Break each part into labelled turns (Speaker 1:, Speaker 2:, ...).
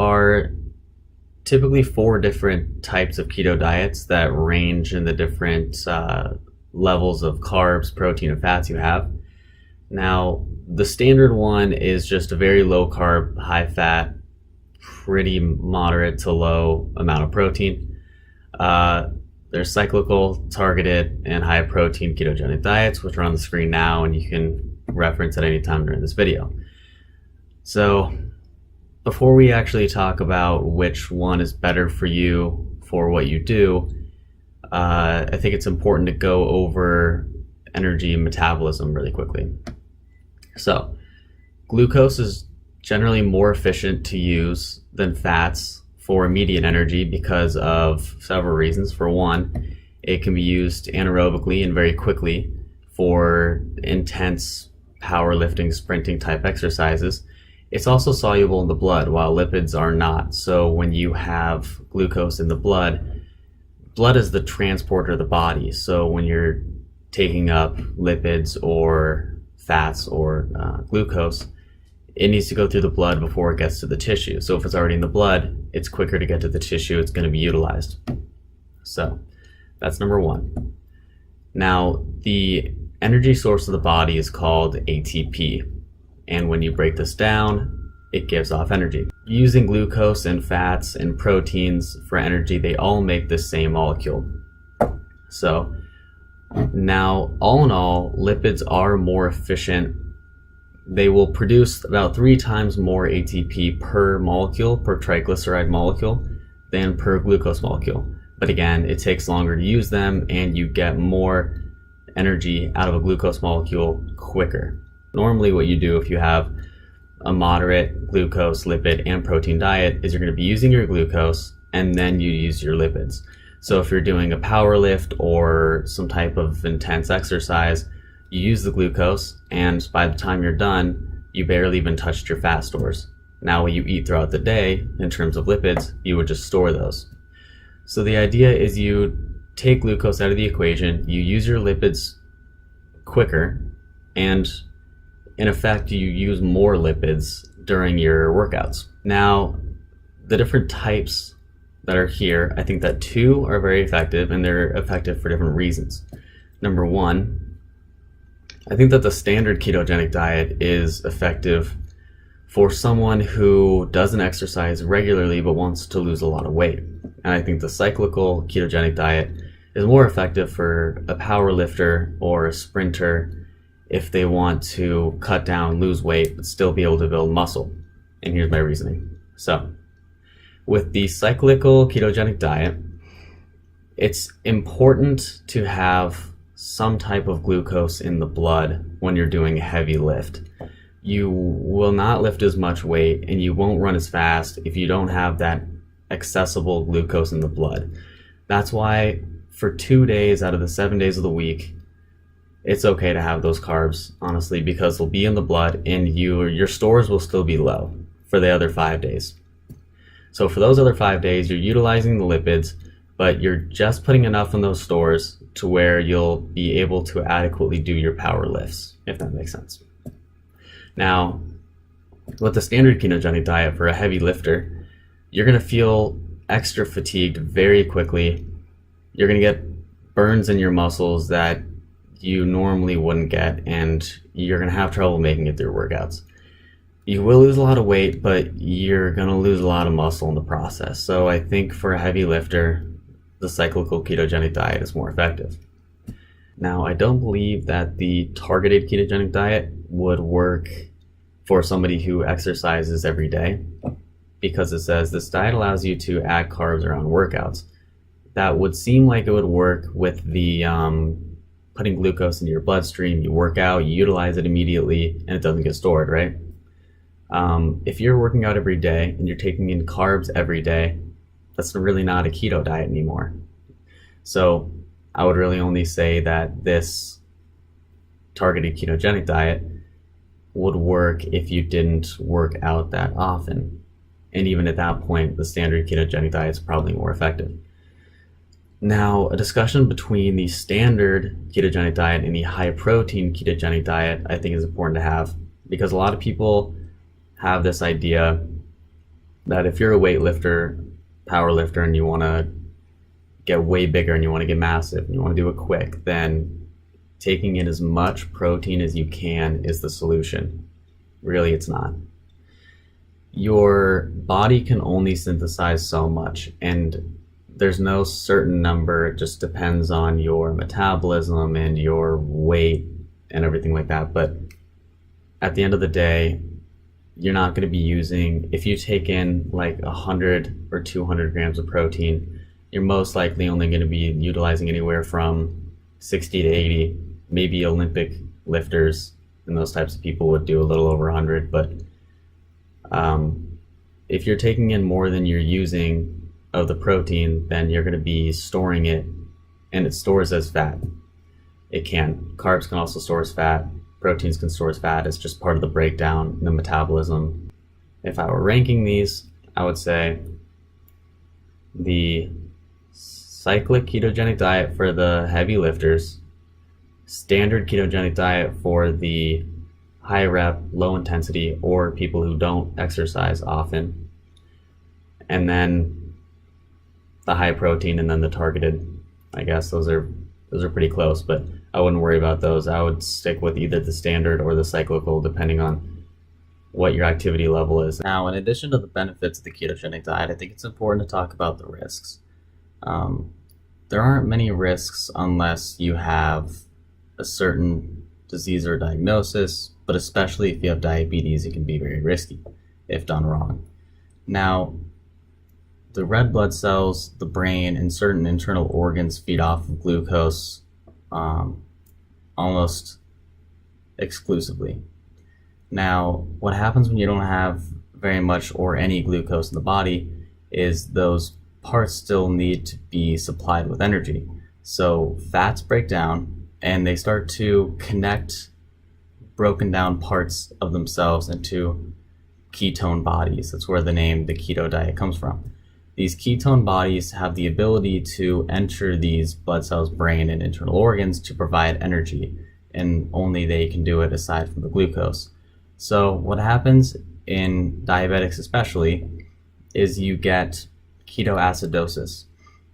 Speaker 1: are typically 4 different types of keto diets that range in the different levels of carbs, protein, and fats you have. Now, the standard one is just a very low carb, high fat, pretty moderate to low amount of protein. There's cyclical, targeted, and high protein ketogenic diets, which are on the screen now and you can reference at any time during this video. So before we actually talk about which one is better for you for what you do, I think it's important to go over energy and metabolism really quickly. So glucose is generally more efficient to use than fats for immediate energy because of several reasons. For one, it can be used anaerobically and very quickly for intense powerlifting, sprinting type exercises. It's also soluble in the blood, while lipids are not. So when you have glucose in the blood is the transporter of the body. So when you're taking up lipids or fats or glucose, it needs to go through the blood before it gets to the tissue. So if it's already in the blood, it's quicker to get to the tissue. It's going to be utilized. So that's number one. Now, the energy source of the body is called ATP. And when you break this down, it gives off energy. Using glucose and fats and proteins for energy, they all make the same molecule. So now, all in all, lipids are more efficient. They will produce about 3 times more ATP per molecule, per triglyceride molecule, than per glucose molecule. But again, it takes longer to use them and you get more energy out of a glucose molecule quicker. Normally what you do if you have a moderate glucose, lipid, and protein diet is you're going to be using your glucose and then you use your lipids. So if you're doing a power lift or some type of intense exercise, you use the glucose, and by the time you're done, you barely even touched your fat stores. Now what you eat throughout the day, in terms of lipids, you would just store those. So the idea is you take glucose out of the equation, you use your lipids quicker, and in effect, you use more lipids during your workouts. Now, the different types that are here, I think that 2 are very effective, and they're effective for different reasons. Number 1, I think that the standard ketogenic diet is effective for someone who doesn't exercise regularly but wants to lose a lot of weight. And I think the cyclical ketogenic diet is more effective for a power lifter or a sprinter if they want to cut down, lose weight, but still be able to build muscle. And here's my reasoning. So, with the cyclical ketogenic diet, it's important to have some type of glucose in the blood when you're doing a heavy lift. You will not lift as much weight and you won't run as fast if you don't have that accessible glucose in the blood. That's why for 2 days out of the 7 days of the week, it's okay to have those carbs, honestly, because they'll be in the blood and your stores will still be low for the other 5 days. So for those other 5 days, you're utilizing the lipids, but you're just putting enough in those stores to where you'll be able to adequately do your power lifts, if that makes sense. Now, with the standard ketogenic diet for a heavy lifter, you're going to feel extra fatigued very quickly. You're going to get burns in your muscles that you normally wouldn't get, and you're going to have trouble making it through workouts. You will lose a lot of weight, but you're going to lose a lot of muscle in the process. So I think for a heavy lifter, the cyclical ketogenic diet is more effective. Now, I don't believe that the targeted ketogenic diet would work for somebody who exercises every day, because it says this diet allows you to add carbs around workouts. That would seem like it would work with the putting glucose into your bloodstream. You work out, you utilize it immediately, and it doesn't get stored, right? If you're working out every day and you're taking in carbs every day, that's really not a keto diet anymore. So I would really only say that this targeted ketogenic diet would work if you didn't work out that often. And even at that point, the standard ketogenic diet is probably more effective. Now, a discussion between the standard ketogenic diet and the high protein ketogenic diet I think is important to have, because a lot of people have this idea that if you're a weightlifter, power lifter, and you want to get way bigger and you want to get massive and you want to do it quick, then taking in as much protein as you can is the solution. Really, it's not. Your body can only synthesize so much, and there's no certain number. It just depends on your metabolism and your weight and everything like that. But at the end of the day, you're not going to be using, if you take in like 100 or 200 grams of protein, you're most likely only going to be utilizing anywhere from 60 to 80. Maybe Olympic lifters and those types of people would do a little over 100. But if you're taking in more than you're using of the protein, then you're going to be storing it, and it stores as fat. It can. Carbs can also store as fat. Proteins can store as fat. It's just part of the breakdown in the metabolism. If I were ranking these, I would say the cyclic ketogenic diet for the heavy lifters, standard ketogenic diet for the high rep, low intensity, or people who don't exercise often, and then the high protein, and then the targeted. I guess those are pretty close, but I wouldn't worry about those. I would stick with either the standard or the cyclical, depending on what your activity level is. Now, in addition to the benefits of the ketogenic diet, I think it's important to talk about the risks. There aren't many risks unless you have a certain disease or diagnosis, but especially if you have diabetes, it can be very risky if done wrong. Now, the red blood cells, the brain, and certain internal organs feed off of glucose almost exclusively. Now, what happens when you don't have very much or any glucose in the body is those parts still need to be supplied with energy. So fats break down and they start to connect broken down parts of themselves into ketone bodies. That's where the name the keto diet comes from. These ketone bodies have the ability to enter these blood cells, brain, and internal organs to provide energy, and only they can do it aside from the glucose. So what happens in diabetics especially is you get ketoacidosis.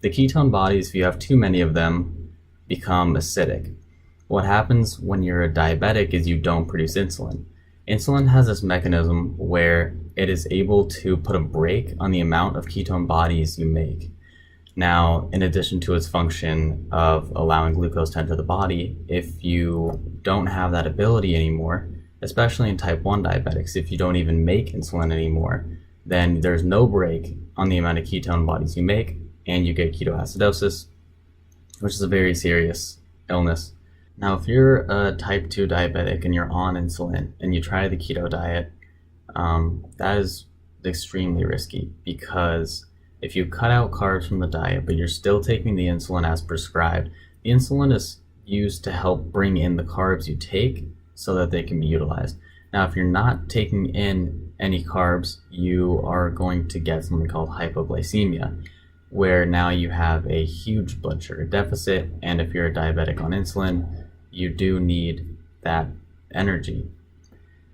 Speaker 1: The ketone bodies, if you have too many of them, become acidic. What happens when you're a diabetic is you don't produce insulin. Insulin has this mechanism where it is able to put a brake on the amount of ketone bodies you make. Now, in addition to its function of allowing glucose to enter the body, if you don't have that ability anymore, especially in type 1 diabetics, if you don't even make insulin anymore, then there's no brake on the amount of ketone bodies you make, and you get ketoacidosis, which is a very serious illness. Now, if you're a type 2 diabetic and you're on insulin and you try the keto diet, that is extremely risky, because if you cut out carbs from the diet but you're still taking the insulin as prescribed, the insulin is used to help bring in the carbs you take so that they can be utilized. Now, if you're not taking in any carbs, you are going to get something called hypoglycemia, where now you have a huge blood sugar deficit, and if you're a diabetic on insulin, you do need that energy.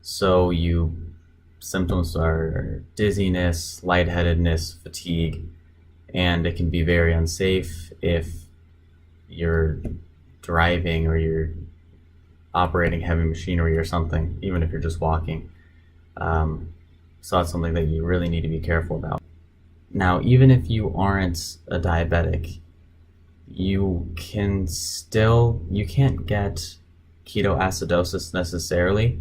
Speaker 1: So symptoms are dizziness, lightheadedness, fatigue, and it can be very unsafe if you're driving or you're operating heavy machinery or something, even if you're just walking. So that's something that you really need to be careful about. Now, even if you aren't a diabetic, you can't get ketoacidosis necessarily.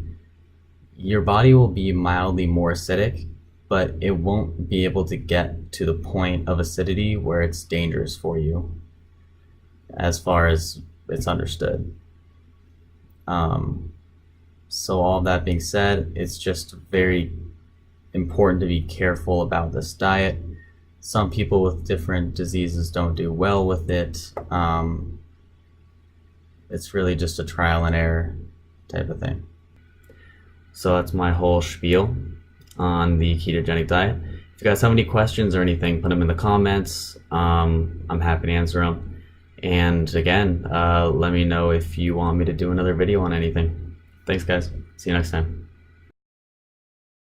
Speaker 1: Your body will be mildly more acidic, but it won't be able to get to the point of acidity where it's dangerous for you, as far as it's understood. So all that being said, it's just very important to be careful about this diet. Some people with different diseases don't do well with it. It's really just a trial and error type of thing. So that's my whole spiel on the ketogenic diet. If you guys have any questions or anything, put them in the comments. I'm happy to answer them. And again, let me know if you want me to do another video on anything. Thanks, guys. See you next time.